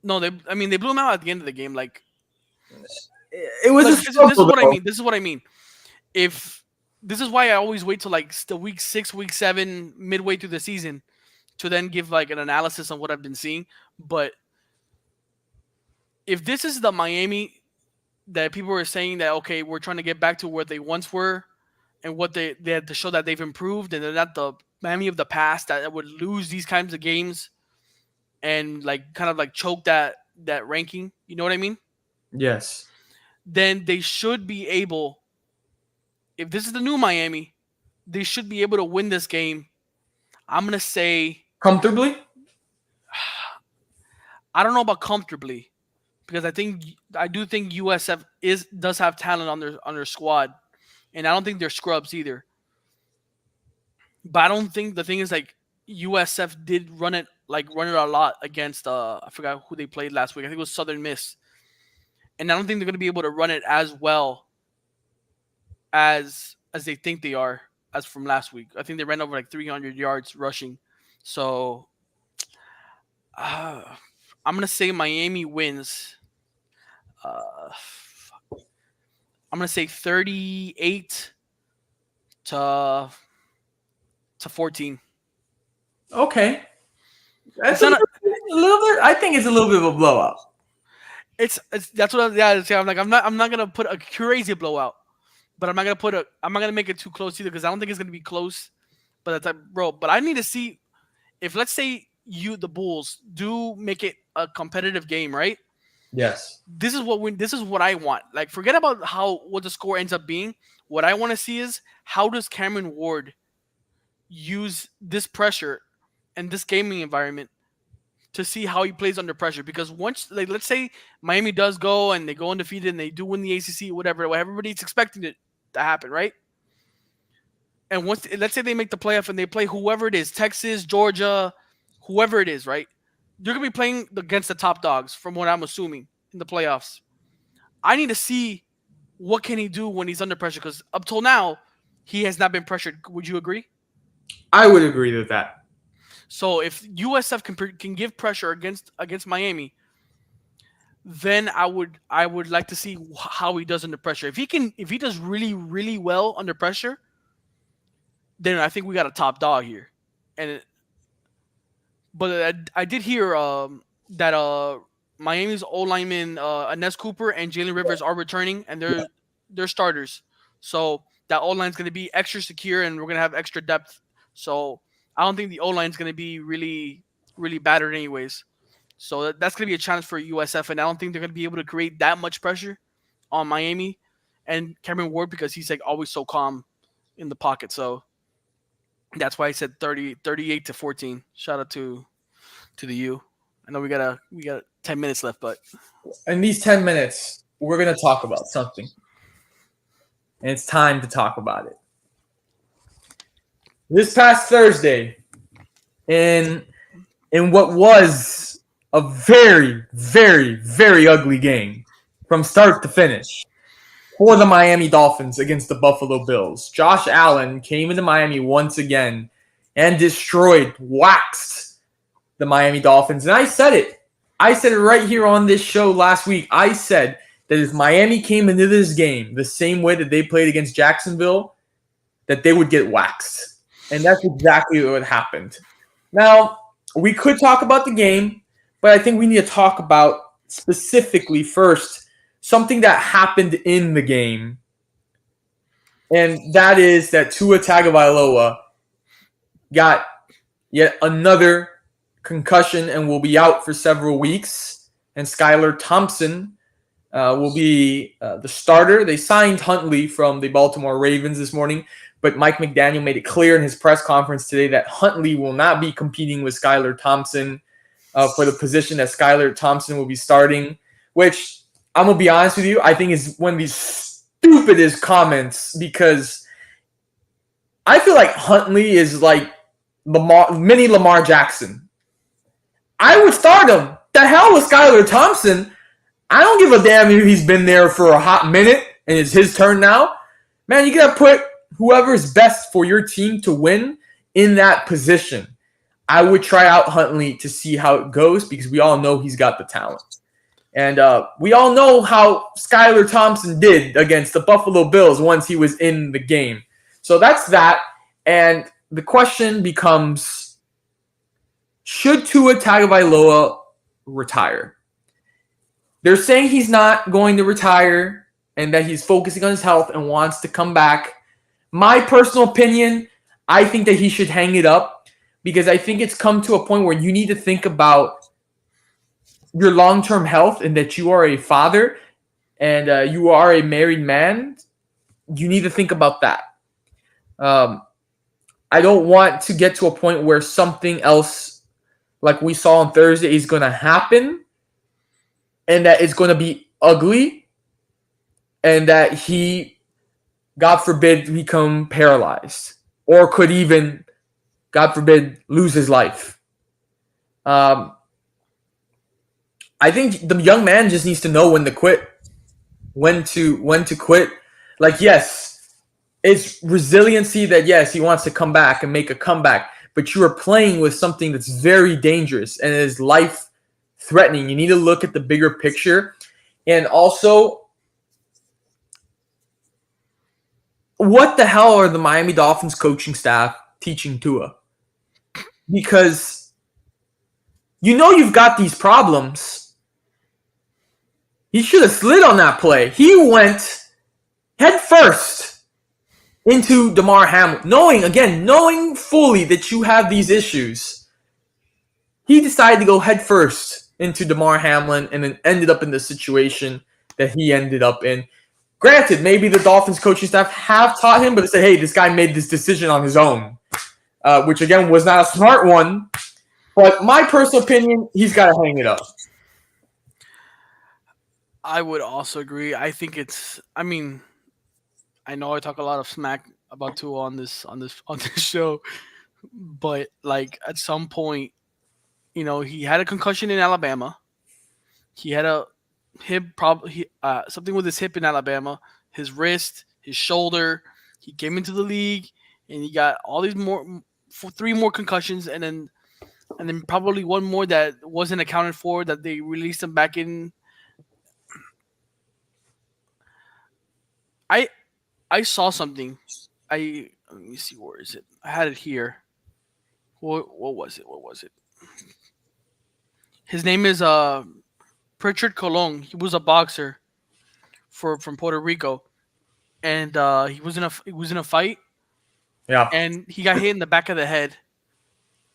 no, they blew them out at the end of the game. Like It was like a this struggle, is what I though. mean. This is what I mean. If this is why I always wait till like the week 6, week 7, midway through the season to then give like an analysis on what I've been seeing. But if this is the Miami that people were saying that okay, we're trying to get back to where they once were and what they had to show that they've improved and they're not the Miami of the past that would lose these kinds of games and like kind of like choke that ranking. You know what I mean? Yes. Then they should be able. If this is the new Miami, they should be able to win this game. I'm gonna say Comfortably? I don't know about comfortably because I do think USF does have talent on their squad, and I don't think they're scrubs either. But I don't think the thing is like USF did run it a lot against I forgot who they played last week. I think it was Southern Miss, and I don't think they're gonna be able to run it as well as they think they are as from last week. I think they ran over like 300 yards rushing. So uh, I'm gonna say Miami wins. Uh, I'm gonna say 38 to 14. Okay. It's That's not a. a little bit. I think it's a little bit of a blowout. It's that's what I'm like. I'm not gonna put a crazy blowout, but I'm not gonna make it too close either because I don't think it's gonna be close. But that's like, bro. But I need to see if let's say the Bulls do make it a competitive game, right? Yes. This is what I want. Like forget about what the score ends up being. What I want to see is how does Cameron Ward use this pressure and this gaming environment to see how he plays under pressure because once like let's say Miami does go and they go undefeated and they do win the ACC whatever everybody's expecting it to happen, right? And once let's say they make the playoff and they play whoever it is, Texas, Georgia, whoever it is, right? You're gonna be playing against the top dogs, from what I'm assuming in the playoffs. I need to see what can he do when he's under pressure because up till now he has not been pressured. Would you agree? I would agree with that. So if USF can give pressure against Miami, then I would like to see how he does under pressure. If he does really well under pressure, then I think we got a top dog here. And but I did hear that Miami's O lineman Ines Cooper and Jalen Rivers are returning and they're starters. So that O line's going to be extra secure and we're going to have extra depth. So I don't think the O line's going to be really battered anyways. So that's going to be a challenge for USF, and I don't think they're going to be able to create that much pressure on Miami and Cameron Ward because he's like always so calm in the pocket. So that's why I said 38 to 14. Shout out to the U. I know we got 10 minutes left, but In these 10 minutes, we're going to talk about something. And it's time to talk about it. This past Thursday, in what was a very, very, very ugly game from start to finish for the Miami Dolphins against the Buffalo Bills, Josh Allen came into Miami once again and waxed the Miami Dolphins. And I said it. I said it right here on this show last week. I said that if Miami came into this game the same way that they played against Jacksonville, that they would get waxed. And that's exactly what happened. Now, we could talk about the game, but I think we need to talk about specifically first something that happened in the game. And that is that Tua Tagovailoa got yet another concussion and will be out for several weeks. And Skylar Thompson will be the starter. They signed Huntley from the Baltimore Ravens this morning, but Mike McDaniel made it clear in his press conference today that Huntley will not be competing with Skylar Thompson for the position that Skylar Thompson will be starting, which I'm going to be honest with you, I think is one of these stupidest comments because I feel like Huntley is like mini Lamar Jackson. I would start him. The hell with Skylar Thompson. I don't give a damn if he's been there for a hot minute and it's his turn now. Man, you got to put whoever's best for your team to win in that position. I would try out Huntley to see how it goes because we all know he's got the talent. And we all know how Skylar Thompson did against the Buffalo Bills once he was in the game. So that's that. And the question becomes, should Tua Tagovailoa retire? They're saying he's not going to retire and that he's focusing on his health and wants to come back. My personal opinion, I think that he should hang it up because I think it's come to a point where you need to think about your long-term health and that you are a father and you are a married man. You need to think about that. I don't want to get to a point where something else like we saw on Thursday is going to happen and that it's going to be ugly and that he, God forbid, become paralyzed or could even, God forbid, lose his life. I think the young man just needs to know when to quit, when to quit. Like, yes, it's resiliency that, yes, he wants to come back and make a comeback, but you are playing with something that's very dangerous and is life threatening. You need to look at the bigger picture. And also, what the hell are the Miami Dolphins coaching staff teaching Tua? Because you know you've got these problems. He should have slid on that play. He went head first into Damar Hamlin, knowing fully that you have these issues. He decided to go head first into Damar Hamlin and then ended up in the situation that he ended up in. Granted, maybe the Dolphins coaching staff have taught him, but they said, hey, this guy made this decision on his own, which, again, was not a smart one. But my personal opinion, he's got to hang it up. I would also agree. I think I mean, I know I talk a lot of smack about Tua on this show, but like at some point, he had a concussion in Alabama. He had a hip problem, something with his hip in Alabama, his wrist, his shoulder. He came into the league and he got all these three more concussions, and then probably one more that wasn't accounted for that they released him back in. I I saw something. Let me see, where is it? I had it here. What was it? What was it? His name is Pritchard Colon. He was a boxer from Puerto Rico, and he was in a fight, Yeah. and he got hit in the back of the head.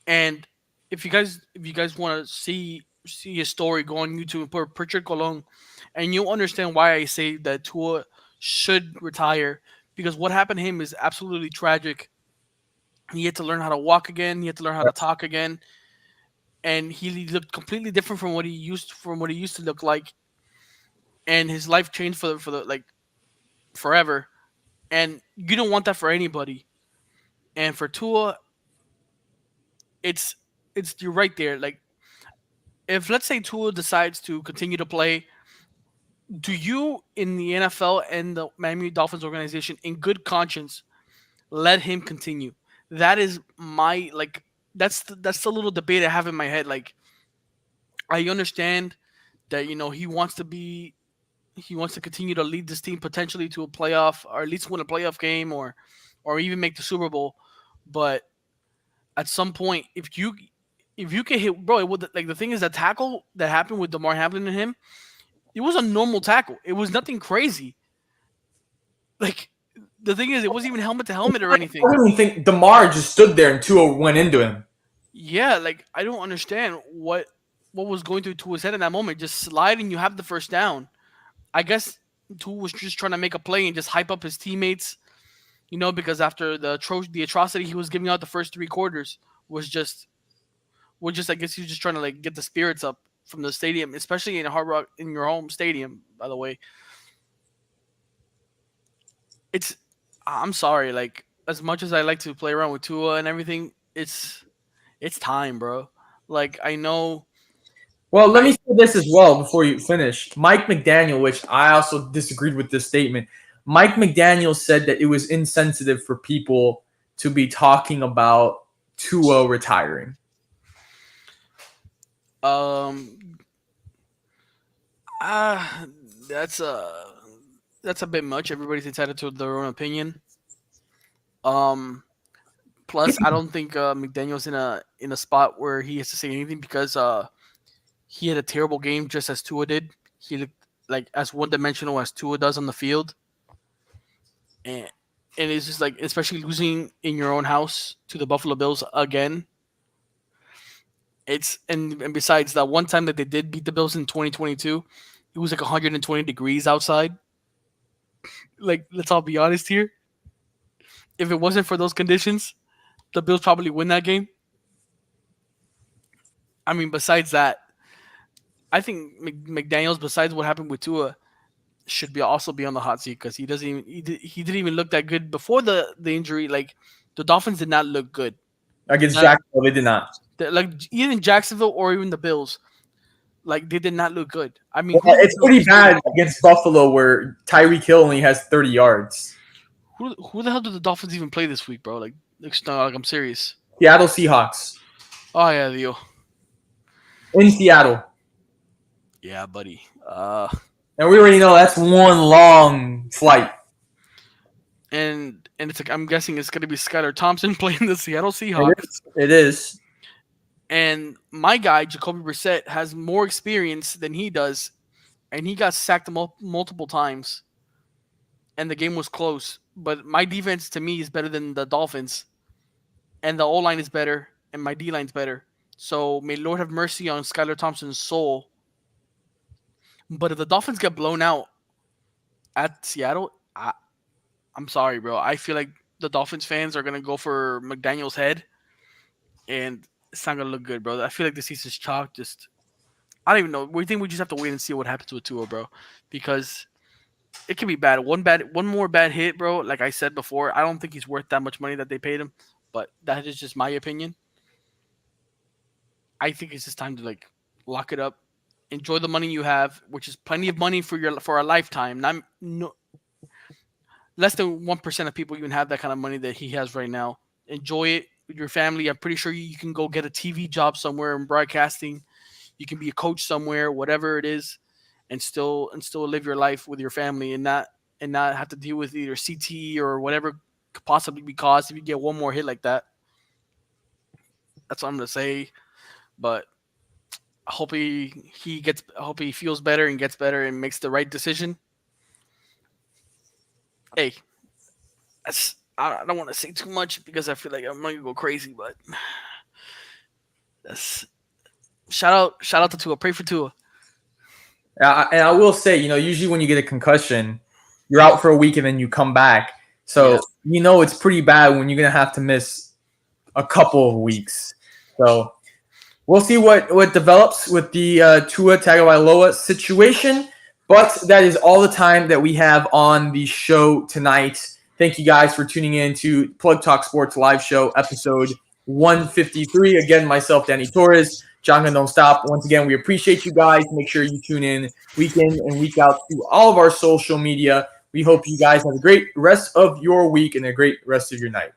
And if you guys want to see his story, go on YouTube and put Pritchard Colon, and you'll understand why I say that Tua should retire, because what happened to him is absolutely tragic. He had to learn how to walk again. He had to learn how to talk again, and he looked completely different from what he used to look like. And his life changed for the like forever. And you don't want that for anybody. And for Tua, it's you're right there. Like, if let's say Tua decides to continue to play, do you in the NFL and the Miami Dolphins organization, in good conscience, let him continue? That is my like. That's the little debate I have in my head. Like, I understand that he wants to continue to lead this team potentially to a playoff, or at least win a playoff game, or even make the Super Bowl. But at some point, if you can hit, bro, it would, like the thing is, the tackle that happened with Damar Hamlin and him, it was a normal tackle. It was nothing crazy. Like the thing is, it wasn't even helmet to helmet or I anything. don't even think Damar just stood there and Tua went into him. Yeah, like I don't understand what was going through Tua's head in that moment. Just slide and you have the first down. I guess Tua was just trying to make a play and just hype up his teammates, because after the atrocity he was giving out the first 3 quarters was just I guess he was just trying to like get the spirits up from the stadium, especially in Hard Rock, in your home stadium. By the way, it's I'm sorry, like as much as I like to play around with Tua and everything, it's time, bro. Like I know Well, let me I say this as well before you finish. Mike McDaniel, which I also disagreed with this statement. Mike McDaniel said that it was insensitive for people to be talking about Tua retiring. um ah that's that's a bit much. Everybody's entitled to their own opinion. Um Plus, I don't think McDaniel's in a spot where he has to say anything because he had a terrible game just as Tua did. He looked like as one dimensional as Tua does on the field, and it's just like, especially losing in your own house to the Buffalo Bills again. And besides that one time that they did beat the Bills in 2022, it was like 120 degrees outside. Like, let's all be honest here. If it wasn't for those conditions, the Bills probably win that game. I mean, besides that, I think McDaniel's, besides what happened with Tua, should be also be on the hot seat because he didn't even look that good before the injury. Like the Dolphins did not look good. Against Not, Jacksonville, they did not. like even Jacksonville or even the Bills, like they did not look good. I mean, Well, who did the it's Bills pretty just play bad this week? against Buffalo where Tyreek Hill only has 30 yards. Who the hell did the Dolphins even play this week, bro? Like I'm serious. Seattle Seahawks Oh yeah, Leo. in Seattle. Yeah, buddy. And we already know that's one long flight. And it's like, I'm guessing it's gonna be Skylar Thompson playing the Seattle It Seahawks. is. It is. And my guy Jacoby Brissett has more experience than he does, and he got sacked multiple times, and the game was close. But my defense to me is better than the Dolphins, and the O line is better, and my D line's better. So may Lord have mercy on Skylar Thompson's soul. But if the Dolphins get blown out at Seattle, I'm sorry, bro. I feel like the Dolphins fans are gonna go for McDaniel's head, and it's not gonna look good, bro. I feel like the season's chalk. Just I don't even know. We think we just have to wait and see what happens with Tua, bro, because it can be bad. One more bad hit, bro. Like I said before, I don't think he's worth that much money that they paid him. But that is just my opinion. I think it's just time to like lock it up, enjoy the money you have, which is plenty of money for a lifetime. Not no less than 1% of people even have that kind of money that he has right now. Enjoy it with your family. I'm pretty sure you can go get a TV job somewhere in broadcasting. You can be a coach somewhere, whatever it is, and still live your life with your family and not have to deal with either CTE or whatever could possibly be caused if you get one more hit like that. That's what I'm gonna say. But I hope he feels better and gets better and makes the right decision. Hey, I don't want to say too much because I feel like I'm gonna go crazy, but that's shout out to Tua. Pray for Tua. And I will say, usually when you get a concussion, you're out for a week and then you come back. Yeah. So, it's pretty bad when you're going to have to miss a couple of weeks. So, we'll see what develops with the Tua Tagovailoa situation. But that is all the time that we have on the show tonight. Thank you guys for tuning in to Plug Talk Sports live show episode 153. Again, myself, Danny Torres. John Don't Stop. Once again, we appreciate you guys. Make sure you tune in week in and week out to all of our social media. We hope you guys have a great rest of your week and a great rest of your night.